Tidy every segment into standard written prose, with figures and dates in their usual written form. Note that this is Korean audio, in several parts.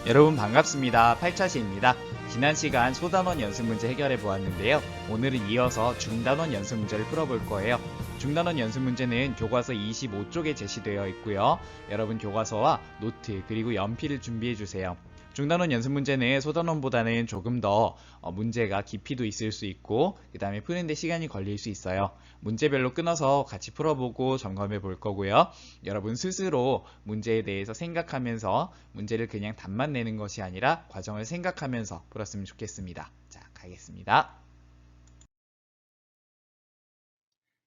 여러분 반갑습니다. 8차시입니다. 지난 시간 소단원 연습 문제 해결해 보았는데요. 오늘은 이어서 중단원 연습 문제를 풀어볼 거예요. 중단원 연습 문제는 교과서 25쪽에 제시되어 있고요. 여러분 교과서와 노트 그리고 연필을 준비해 주세요. 중단원 연습 문제는 소단원보다는 조금 더 문제가 깊이도 있을 수 있고 그 다음에 푸는데 시간이 걸릴 수 있어요. 문제별로 끊어서 같이 풀어보고 점검해 볼 거고요. 여러분 스스로 문제에 대해서 생각하면서 문제를 그냥 답만 내는 것이 아니라 과정을 생각하면서 풀었으면 좋겠습니다. 자, 가겠습니다.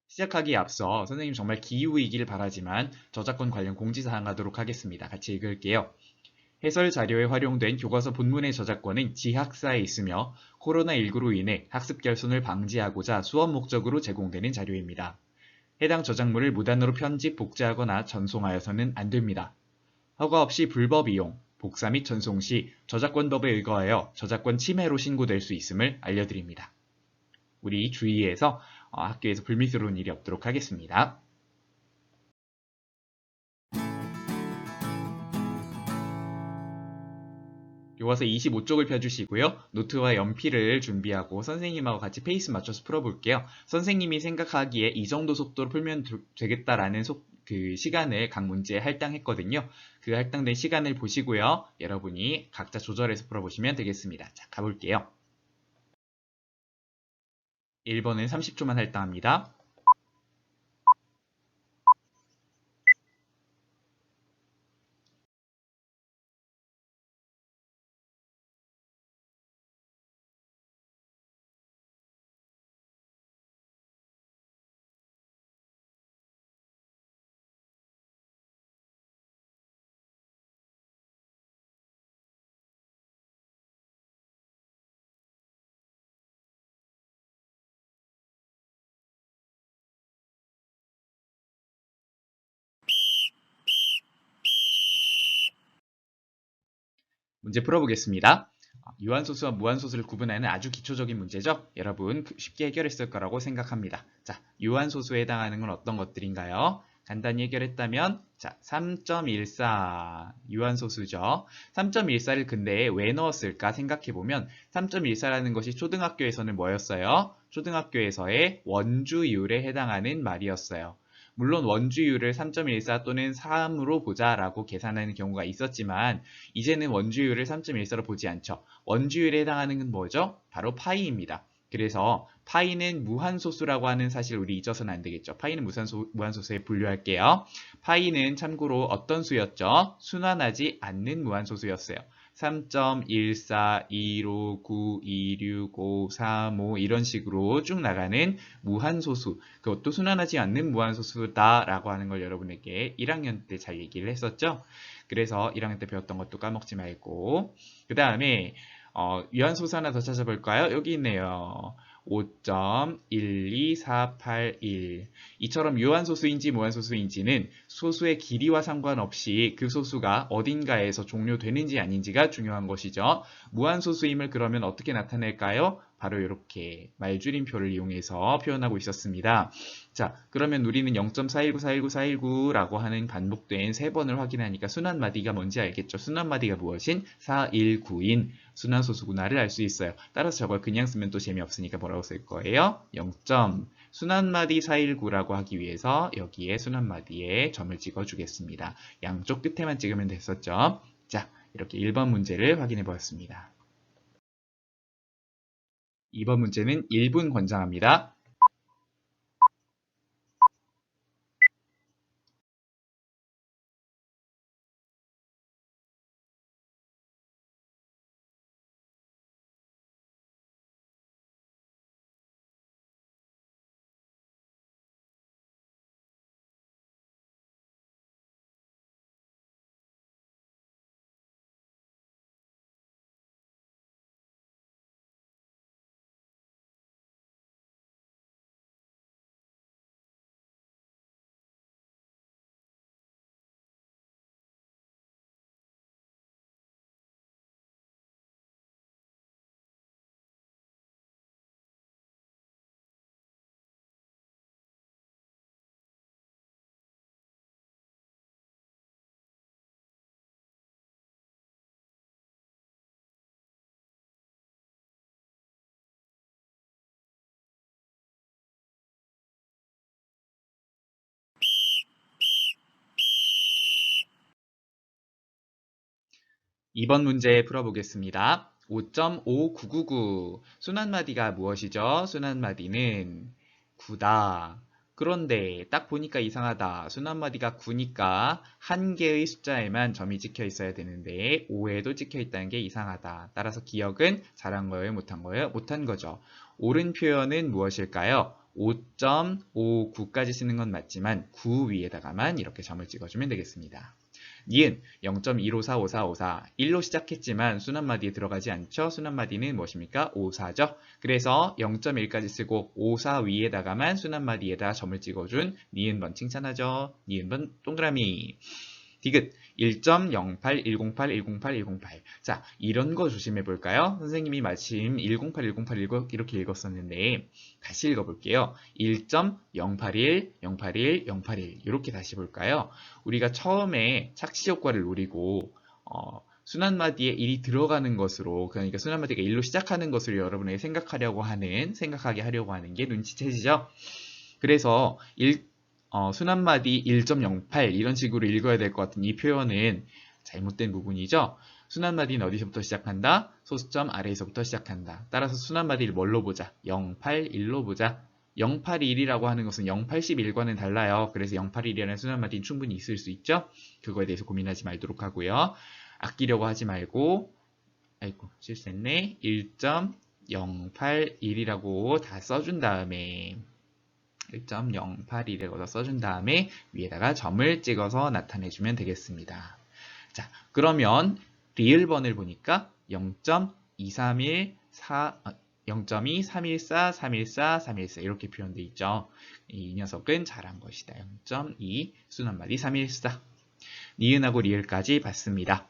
시작하기에 앞서 선생님 정말 기후이길 바라지만 저작권 관련 공지사항 하도록 하겠습니다. 같이 읽을게요. 해설 자료에 활용된 교과서 본문의 저작권은 지학사에 있으며 코로나19로 인해 학습 결손을 방지하고자 수업 목적으로 제공되는 자료입니다. 해당 저작물을 무단으로 편집, 복제하거나 전송하여서는 안 됩니다. 허가 없이 불법 이용, 복사 및 전송 시 저작권법에 의거하여 저작권 침해로 신고될 수 있음을 알려드립니다. 우리 주의해서 학교에서 불미스러운 일이 없도록 하겠습니다. 교과서 25쪽을 펴주시고요. 노트와 연필을 준비하고 선생님하고 같이 페이스 맞춰서 풀어볼게요. 선생님이 생각하기에 이 정도 속도로 풀면 되겠다라는 그 시간을 각 문제에 할당했거든요. 그 할당된 시간을 보시고요. 여러분이 각자 조절해서 풀어보시면 되겠습니다. 자, 가볼게요. 1번은 30초만 할당합니다. 문제 풀어보겠습니다. 유한소수와 무한소수를 구분하는 아주 기초적인 문제죠. 여러분 쉽게 해결했을 거라고 생각합니다. 자, 유한소수에 해당하는 건 어떤 것들인가요? 간단히 해결했다면 자, 3.14 유한소수죠. 3.14를 근데 왜 넣었을까 생각해보면 3.14라는 것이 초등학교에서는 뭐였어요? 초등학교에서의 원주율에 해당하는 말이었어요. 물론 원주율을 3.14 또는 3으로 보자라고 계산하는 경우가 있었지만 이제는 원주율을 3.14로 보지 않죠. 원주율에 해당하는 건 뭐죠? 바로 파이입니다. 그래서 파이는 무한소수라고 하는 사실 우리 잊어서는 안 되겠죠. 파이는 무한소수에 분류할게요. 파이는 참고로 어떤 수였죠? 순환하지 않는 무한소수였어요. 3.14, 2로 9, 26, 5, 3, 5 이런 식으로 쭉 나가는 무한소수 그것도 순환하지 않는 무한소수다라고 하는 걸 여러분에게 1학년 때 잘 얘기를 했었죠. 그래서 1학년 때 배웠던 것도 까먹지 말고 그 다음에 유한소수 하나 더 찾아볼까요? 여기 있네요. 5.12481 이처럼 유한소수인지 무한소수인지는 소수의 길이와 상관없이 그 소수가 어딘가에서 종료되는지 아닌지가 중요한 것이죠. 무한소수임을 그러면 어떻게 나타낼까요? 바로 이렇게 말줄임표를 이용해서 표현하고 있었습니다. 자, 그러면 우리는 0.41941949라고 하는 반복된 3번을 확인하니까 순환마디가 뭔지 알겠죠? 순환마디가 무엇인? 419인 순환소수구나를 알 수 있어요. 따라서 저걸 그냥 쓰면 또 재미없으니까 뭐라고 쓸 거예요? 0. 순환마디 419라고 하기 위해서 여기에 순환마디에 점을 찍어주겠습니다. 양쪽 끝에만 찍으면 됐었죠? 자, 이렇게 1번 문제를 확인해 보았습니다. 2번 문제는 1분 권장합니다. 2번 문제 풀어보겠습니다. 5.5999 순환마디가 무엇이죠? 순환마디는 9다. 그런데 딱 보니까 이상하다. 순환마디가 9니까 한 개의 숫자에만 점이 찍혀 있어야 되는데 5에도 찍혀 있다는 게 이상하다. 따라서 기억은 잘한 거예요? 못한 거예요? 못한 거죠. 옳은 표현은 무엇일까요? 5.59까지 쓰는 건 맞지만 9 위에다가만 이렇게 점을 찍어주면 되겠습니다. 니은 0.1545454 1로 시작했지만 순환마디에 들어가지 않죠. 순환마디는 무엇입니까? 54죠. 그래서 0.1까지 쓰고 54 위에다가만 순환마디에다 점을 찍어준 니은번 칭찬하죠. 니은번 동그라미. 디귿 1.08, 108, 108, 108. 자, 이런 거 조심해 볼까요? 선생님이 마침 108, 108 이렇게 읽었었는데 다시 읽어볼게요. 1.081, 081, 081 이렇게 다시 볼까요? 우리가 처음에 착시 효과를 노리고 순환마디에 1이 들어가는 것으로, 그러니까 순환마디가 1로 시작하는 것으로 여러분에게 생각하게 하려고 하는 게 눈치채지죠? 그래서 순환마디 1.08 이런 식으로 읽어야 될 것 같은 이 표현은 잘못된 부분이죠. 순환마디는 어디서부터 시작한다? 소수점 아래에서부터 시작한다. 따라서 순환마디를 뭘로 보자? 081로 보자. 081이라고 하는 것은 081과는 달라요. 그래서 081이라는 순환마디는 충분히 있을 수 있죠. 그거에 대해서 고민하지 말도록 하고요. 아끼려고 하지 말고, 아이고 실수했네. 1.081이라고 다 써준 다음에 1.081이라고 써준 다음에 위에다가 점을 찍어서 나타내주면 되겠습니다. 자, 그러면 리을번을 보니까 0.2314 0.2, 314, 314, 314 이렇게 표현되어 있죠. 이 녀석은 잘한 것이다. 0.2 순환마디 314 니은하고 리을까지 봤습니다.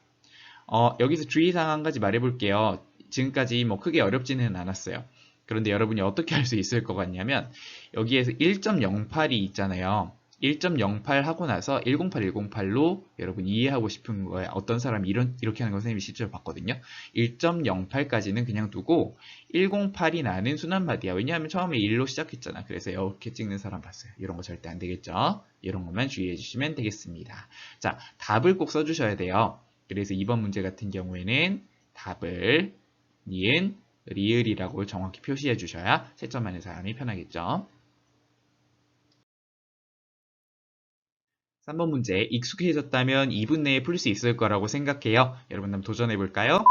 여기서 주의사항 한 가지 말해볼게요. 지금까지 뭐 크게 어렵지는 않았어요. 그런데 여러분이 어떻게 할 수 있을 것 같냐면 여기에서 1.08이 있잖아요. 1.08 하고 나서 108, 108로 여러분 이해하고 싶은 거예요. 어떤 사람이 이렇게 하는 거 선생님이 실제로 봤거든요. 1.08까지는 그냥 두고 108이 나는 순환마디야. 왜냐하면 처음에 1로 시작했잖아. 그래서 이렇게 찍는 사람 봤어요. 이런 거 절대 안 되겠죠. 이런 것만 주의해 주시면 되겠습니다. 자, 답을 꼭 써주셔야 돼요. 그래서 2번 문제 같은 경우에는 답을 니은, 리을이라고 정확히 표시해 주셔야 채점하는 사람이 편하겠죠. 3번 문제, 익숙해졌다면 2분 내에 풀 수 있을 거라고 생각해요. 여러분 한번 도전해 볼까요?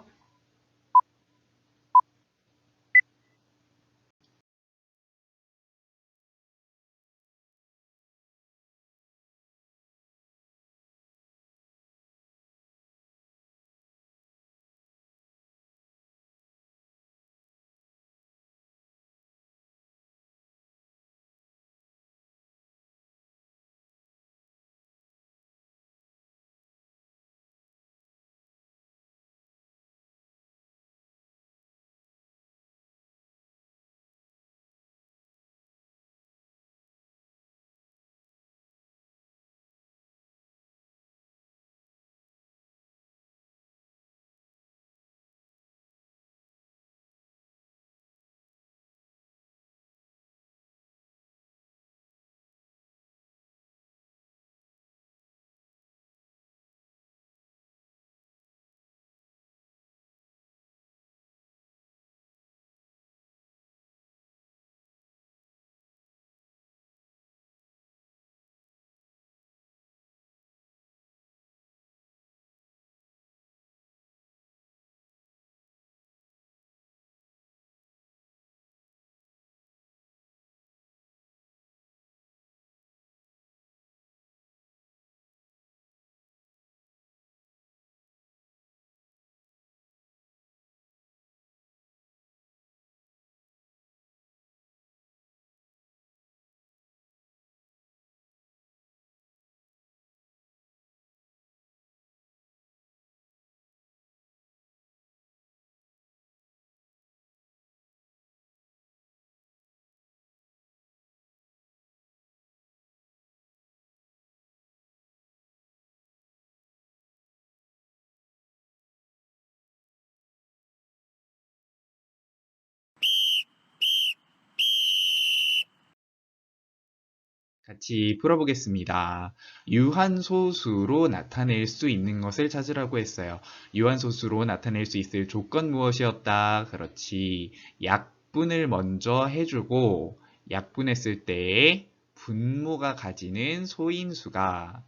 같이 풀어보겠습니다. 유한소수로 나타낼 수 있는 것을 찾으라고 했어요. 유한소수로 나타낼 수 있을 조건 무엇이었다? 그렇지. 약분을 먼저 해주고 약분했을 때 분모가 가지는 소인수가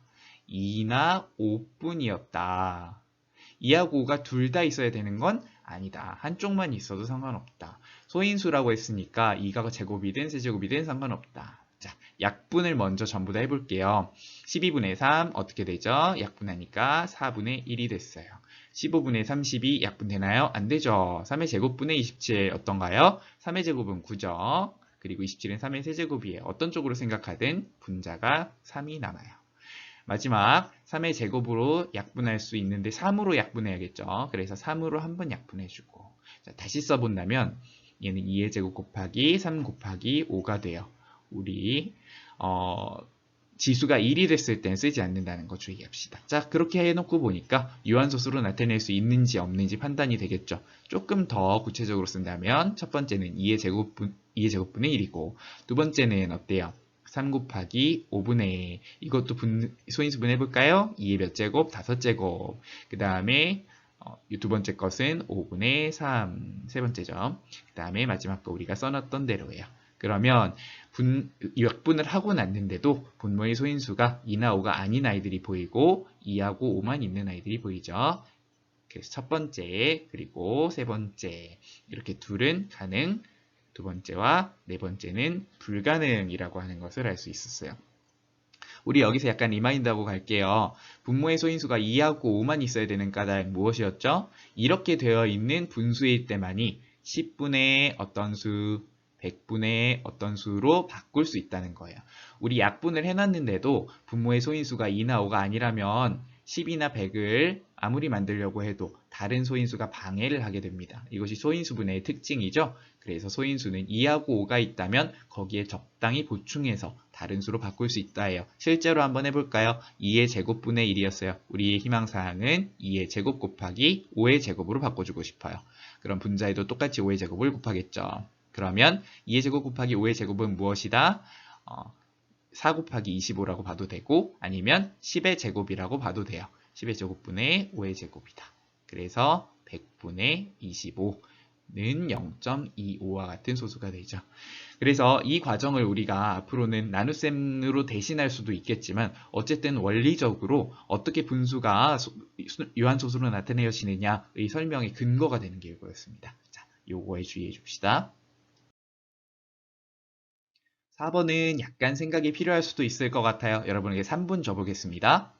2나 5뿐이었다. 2하고 5가 둘 다 있어야 되는 건 아니다. 한쪽만 있어도 상관없다. 소인수라고 했으니까 2가 제곱이든 세제곱이든 상관없다. 자, 약분을 먼저 전부 다 해볼게요. 12분의 3 어떻게 되죠? 약분하니까 4분의 1이 됐어요. 15분의 32 약분되나요? 안 되죠. 3의 제곱분의 27 어떤가요? 3의 제곱은 9죠. 그리고 27은 3의 세제곱이에요. 어떤 쪽으로 생각하든 분자가 3이 남아요. 마지막 3의 제곱으로 약분할 수 있는데 3으로 약분해야겠죠. 그래서 3으로 한번 약분해주고 다시 써본다면 얘는 2의 제곱 곱하기 3 곱하기 5가 돼요. 우리 지수가 1이 됐을 땐 쓰지 않는다는 거 주의합시다. 자, 그렇게 해놓고 보니까 유한소수로 나타낼 수 있는지 없는지 판단이 되겠죠. 조금 더 구체적으로 쓴다면 첫 번째는 2의 제곱분의 1이고 두 번째는 어때요? 3 곱하기 5분의 이것도 소인수분 해볼까요? 2의 몇 제곱? 5제곱. 그 다음에 두 번째 것은 5분의 3. 세 번째죠. 그 다음에 마지막 거 우리가 써놨던 대로예요. 그러면 약분을 하고 났는데도 분모의 소인수가 2나 5가 아닌 아이들이 보이고 2하고 5만 있는 아이들이 보이죠. 그래서 첫 번째 그리고 세 번째 이렇게 둘은 가능, 두 번째와 네 번째는 불가능이라고 하는 것을 알 수 있었어요. 우리 여기서 약간 리마인드하고 갈게요. 분모의 소인수가 2하고 5만 있어야 되는 까닭 무엇이었죠? 이렇게 되어 있는 분수일 때만이 10분의 어떤 수, 100분의 어떤 수로 바꿀 수 있다는 거예요. 우리 약분을 해놨는데도 분모의 소인수가 2나 5가 아니라면 10이나 100을 아무리 만들려고 해도 다른 소인수가 방해를 하게 됩니다. 이것이 소인수분해의 특징이죠. 그래서 소인수는 2하고 5가 있다면 거기에 적당히 보충해서 다른 수로 바꿀 수 있다예요. 실제로 한번 해볼까요? 2의 제곱분의 1이었어요. 우리의 희망사항은 2의 제곱 곱하기 5의 제곱으로 바꿔주고 싶어요. 그럼 분자에도 똑같이 5의 제곱을 곱하겠죠. 그러면 2의 제곱 곱하기 5의 제곱은 무엇이다? 4 곱하기 25라고 봐도 되고 아니면 10의 제곱이라고 봐도 돼요. 10의 제곱분의 5의 제곱이다. 그래서 100분의 25는 0.25와 같은 소수가 되죠. 그래서 이 과정을 우리가 앞으로는 나눗셈으로 대신할 수도 있겠지만 어쨌든 원리적으로 어떻게 분수가 유한소수로 나타내어지느냐의 설명의 근거가 되는 게 이거였습니다. 자, 요거에 주의해 줍시다. 4번은 약간 생각이 필요할 수도 있을 것 같아요. 여러분에게 3분 줘보겠습니다.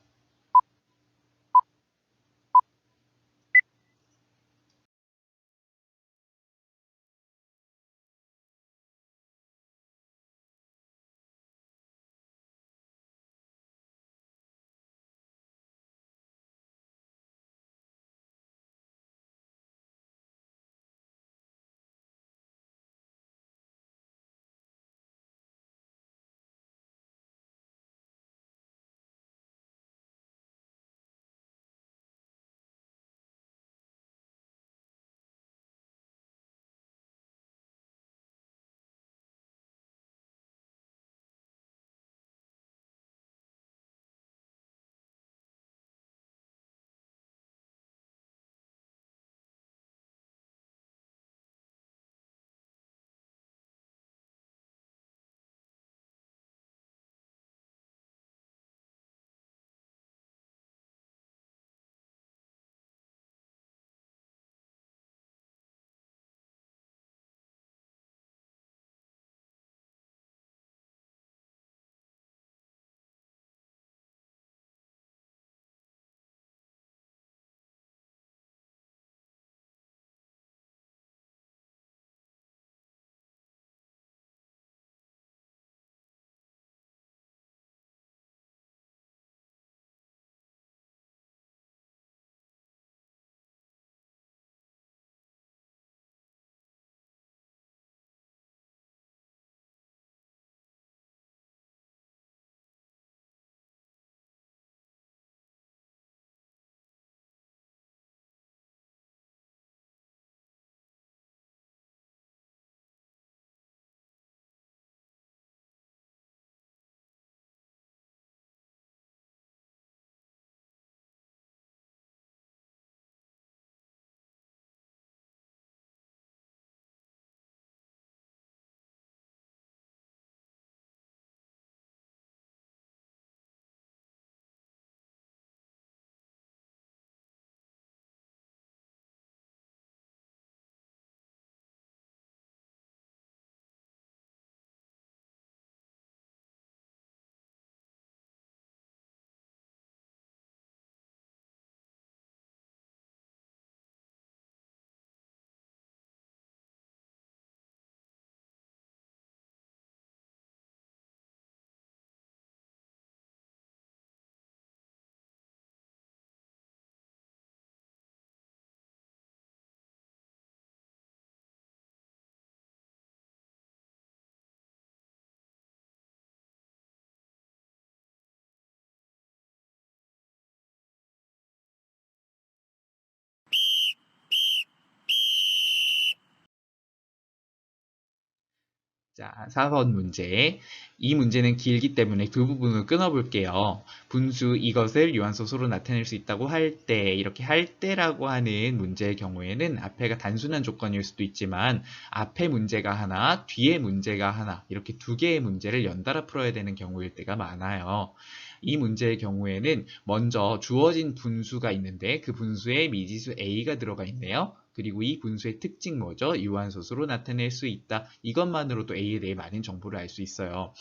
자, 4번 문제. 이 문제는 길기 때문에 그 부분을 끊어볼게요. 분수 이것을 유한소수로 나타낼 수 있다고 할 때, 이렇게 할 때라고 하는 문제의 경우에는 앞에가 단순한 조건일 수도 있지만 앞에 문제가 하나, 뒤에 문제가 하나, 이렇게 두 개의 문제를 연달아 풀어야 되는 경우일 때가 많아요. 이 문제의 경우에는 먼저 주어진 분수가 있는데 그 분수에 미지수 a가 들어가 있네요. 그리고 이 분수의 특징 뭐죠? 유한소수로 나타낼 수 있다. 이것만으로도 a에 대해 많은 정보를 알 수 있어요.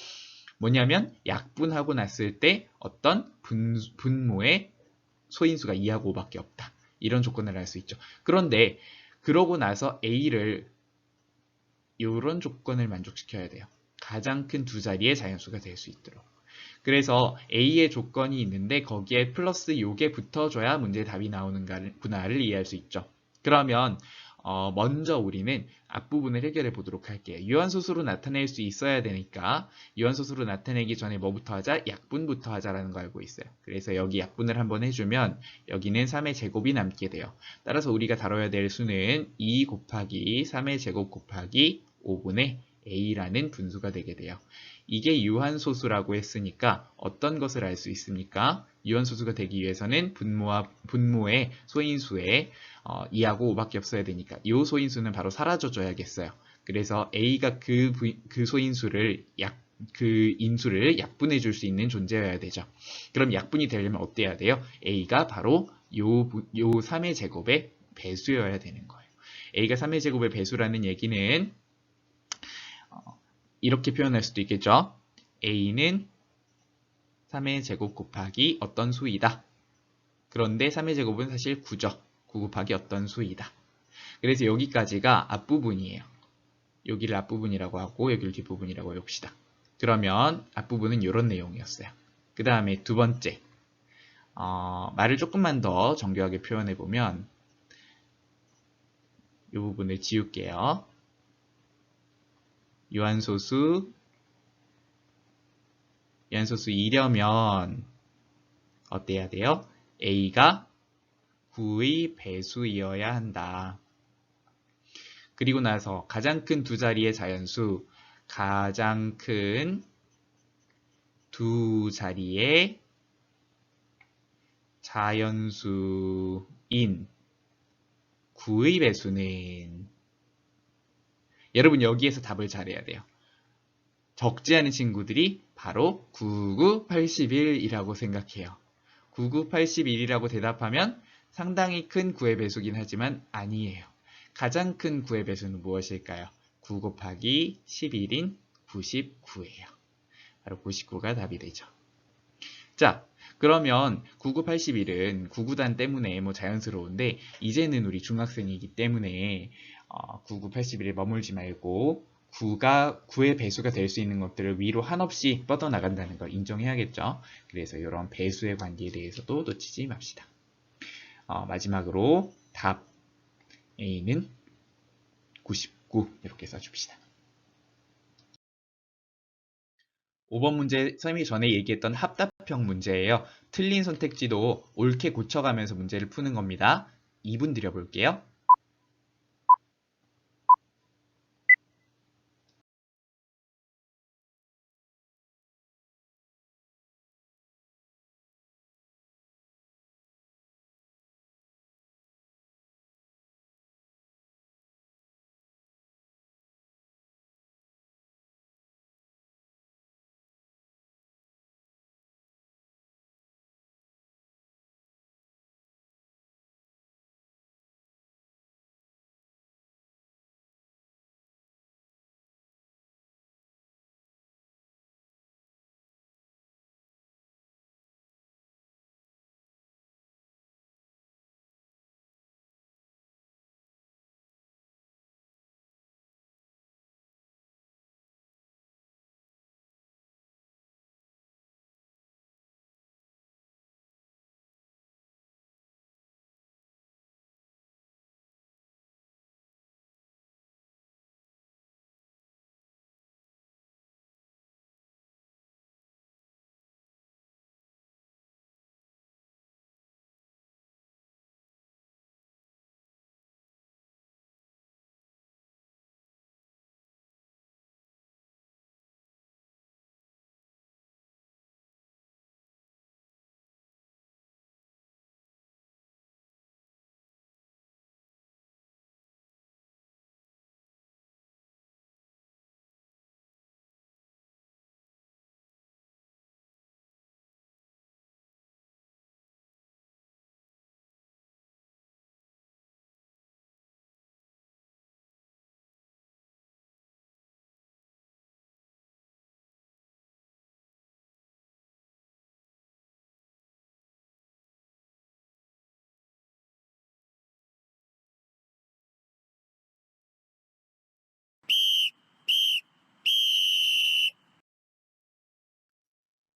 뭐냐면 약분하고 났을 때 어떤 분모의 소인수가 2하고 5밖에 없다. 이런 조건을 알 수 있죠. 그런데 그러고 나서 a를 이런 조건을 만족시켜야 돼요. 가장 큰 두 자리의 자연수가 될 수 있도록. 그래서 A의 조건이 있는데 거기에 플러스 요게 붙어줘야 문제의 답이 나오는구나를 이해할 수 있죠. 그러면 먼저 우리는 앞부분을 해결해 보도록 할게요. 유한소수로 나타낼 수 있어야 되니까 유한소수로 나타내기 전에 뭐부터 하자? 약분부터 하자라는 거 알고 있어요. 그래서 여기 약분을 한번 해주면 여기는 3의 제곱이 남게 돼요. 따라서 우리가 다뤄야 될 수는 2 곱하기 3의 제곱 곱하기 5분의 a라는 분수가 되게 돼요. 이게 유한소수라고 했으니까 어떤 것을 알 수 있습니까? 유한소수가 되기 위해서는 분모의 소인수에 2하고 5밖에 없어야 되니까 이 소인수는 바로 사라져줘야겠어요. 그래서 a가 그 소인수를 그 인수를 약분해 줄 수 있는 존재여야 되죠. 그럼 약분이 되려면 어때야 돼요? a가 바로 요 3의 제곱의 배수여야 되는 거예요. a가 3의 제곱의 배수라는 얘기는 이렇게 표현할 수도 있겠죠. a는 3의 제곱 곱하기 어떤 수이다. 그런데 3의 제곱은 사실 9죠. 9 곱하기 어떤 수이다. 그래서 여기까지가 앞부분이에요. 여기를 앞부분이라고 하고 여기를 뒷부분이라고 해봅시다. 그러면 앞부분은 이런 내용이었어요. 그 다음에 두 번째, 말을 조금만 더 정교하게 표현해보면 이 부분을 지울게요. 유한소수 2려면 어때야 돼요? a가 9의 배수이어야 한다. 그리고 나서 가장 큰 두 자리의 자연수, 가장 큰 두 자리의 자연수인 9의 배수는 여러분 여기에서 답을 잘해야 돼요. 적지 않은 친구들이 바로 99, 81이라고 생각해요. 99, 81이라고 대답하면 상당히 큰 9의 배수긴 하지만 아니에요. 가장 큰 9의 배수는 무엇일까요? 9 곱하기 11인 99예요. 바로 99가 답이 되죠. 자, 그러면 9981은 99단 때문에 뭐 자연스러운데 이제는 우리 중학생이기 때문에 9981에 머물지 말고 9의 배수가 될 수 있는 것들을 위로 한없이 뻗어나간다는 걸 인정해야겠죠. 그래서 이런 배수의 관계에 대해서도 놓치지 맙시다. 마지막으로 답 A는 99 이렇게 써줍시다. 5번 문제 선생님이 전에 얘기했던 합답형 문제예요. 틀린 선택지도 옳게 고쳐가면서 문제를 푸는 겁니다. 2분 드려볼게요.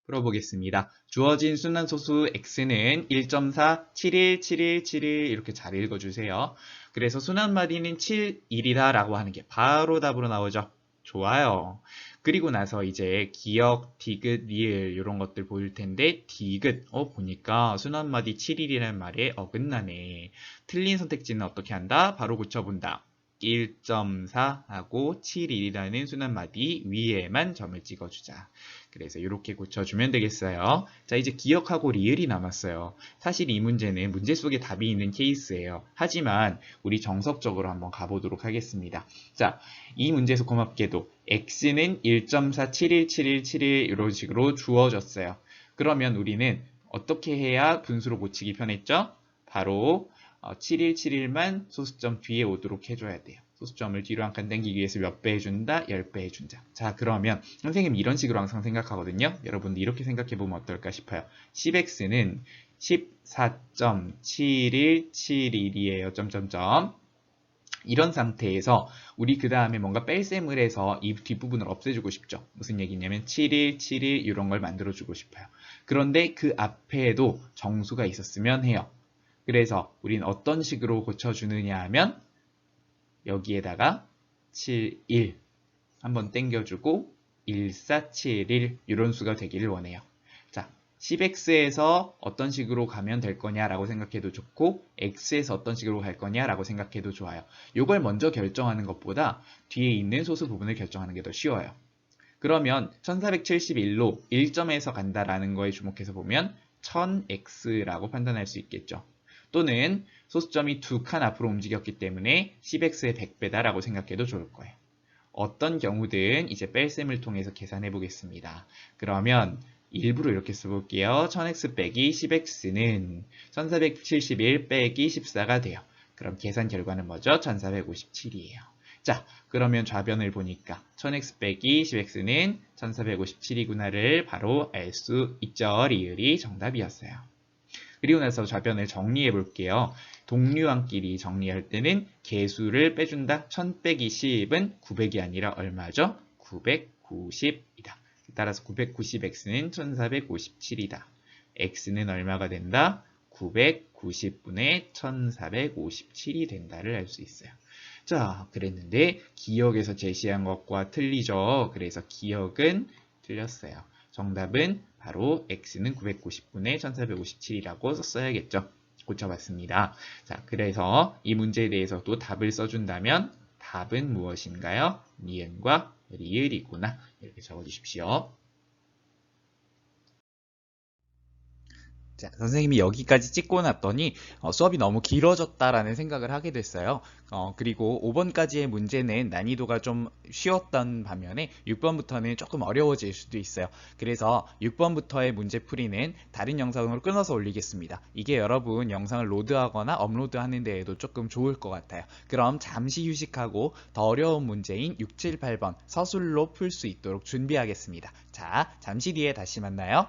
풀어보겠습니다. 주어진 순환소수 x는 1.4, 71, 71, 71 이렇게 잘 읽어주세요. 그래서 순환마디는 7, 1이다 라고 하는 게 바로 답으로 나오죠. 좋아요. 그리고 나서 이제 기역, 디귿, 리을 이런 것들 보일 텐데 디귿, 보니까 순환마디 7일이라는 말에 어긋나네. 틀린 선택지는 어떻게 한다? 바로 고쳐본다. 1.4하고 7일이라는 순환마디 위에만 점을 찍어주자. 그래서 이렇게 고쳐주면 되겠어요. 자, 이제 기역하고 리을이 남았어요. 사실 이 문제는 문제 속에 답이 있는 케이스예요. 하지만 우리 정석적으로 한번 가보도록 하겠습니다. 자, 이 문제에서 고맙게도 x는 1.4717171 이런 식으로 주어졌어요. 그러면 우리는 어떻게 해야 분수로 고치기 편했죠? 바로 7171만 소수점 뒤에 오도록 해줘야 돼요. 소수점을 뒤로 한 칸 당기기 위해서 몇 배 해준다? 10배 해준다. 자, 그러면 선생님 이런 식으로 항상 생각하거든요. 여러분들 이렇게 생각해보면 어떨까 싶어요. 10x는 14.7171이에요. 점점점. 이런 상태에서 우리 그 다음에 뭔가 뺄셈을 해서 이 뒷부분을 없애주고 싶죠. 무슨 얘기냐면 71, 71 이런 걸 만들어주고 싶어요. 그런데 그 앞에도 정수가 있었으면 해요. 그래서 우린 어떤 식으로 고쳐주느냐 하면 여기에다가 71 한번 땡겨주고 1471 이런 수가 되기를 원해요. 자, 10x에서 어떤 식으로 가면 될 거냐라고 생각해도 좋고 x에서 어떤 식으로 갈 거냐라고 생각해도 좋아요. 이걸 먼저 결정하는 것보다 뒤에 있는 소수 부분을 결정하는 게 더 쉬워요. 그러면 1471로 1점에서 간다라는 거에 주목해서 보면 1000x라고 판단할 수 있겠죠. 또는 소수점이 두 칸 앞으로 움직였기 때문에 10x의 100배다라고 생각해도 좋을 거예요. 어떤 경우든 이제 뺄셈을 통해서 계산해 보겠습니다. 그러면 일부러 이렇게 써볼게요. 1000x 빼기 10x는 1471 빼기 14가 돼요. 그럼 계산 결과는 뭐죠? 1457이에요. 자, 그러면 좌변을 보니까 1000x 빼기 10x는 1457이구나를 바로 알 수 있죠. 리을이 정답이었어요. 그리고 나서 좌변을 정리해 볼게요. 동류항끼리 정리할 때는 개수를 빼준다. 1000 빼기 10은 900이 아니라 얼마죠? 990이다. 따라서 990x는 1457이다. x는 얼마가 된다? 990분의 1457이 된다를 알 수 있어요. 자, 그랬는데 기역에서 제시한 것과 틀리죠. 그래서 기역은 틀렸어요. 정답은 바로 x는 990분의 1457이라고 썼어야겠죠. 고쳐봤습니다. 자, 그래서 이 문제에 대해서도 답을 써준다면 답은 무엇인가요? 니은과 리을이구나. 이렇게 적어주십시오. 자, 선생님이 여기까지 찍고 났더니 수업이 너무 길어졌다라는 생각을 하게 됐어요. 그리고 5번까지의 문제는 난이도가 좀 쉬웠던 반면에 6번부터는 조금 어려워질 수도 있어요. 그래서 6번부터의 문제풀이는 다른 영상으로 끊어서 올리겠습니다. 이게 여러분 영상을 로드하거나 업로드하는 데에도 조금 좋을 것 같아요. 그럼 잠시 휴식하고 더 어려운 문제인 6, 7, 8번 서술로 풀 수 있도록 준비하겠습니다. 자, 잠시 뒤에 다시 만나요.